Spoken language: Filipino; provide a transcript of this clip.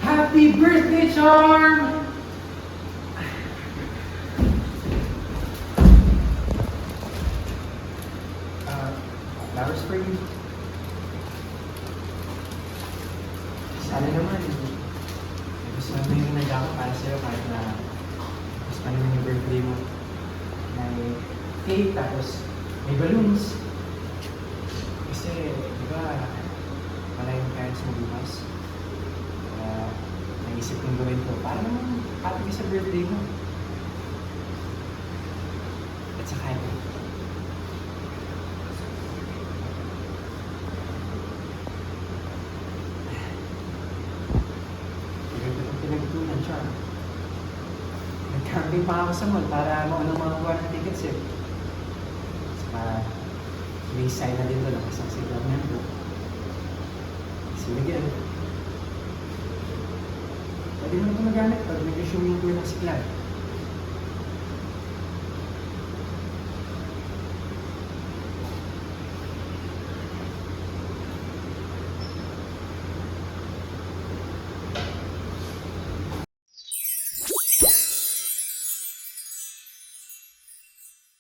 Happy birthday, Charm! Flowers for you. Sana naman. Gusto mo yung nag-ako para sa'yo kahit na gusto pa naman yung birthday mo. May cake, tapos may balloons. Kasi, di ba, wala yung parents mo bukas. Kaya, naisip kong gawin ko. Para naman happy ka sa birthday mo. At saka ito. Pinagtunan siya. Nag-camping pa ako sa mall para maunang makakuha ng tickets eh. Saka, may sign na din doon ang isang sigaw niya doon. Sige, pwede mo na ito magamit pag nag-swimming pool ng siklan.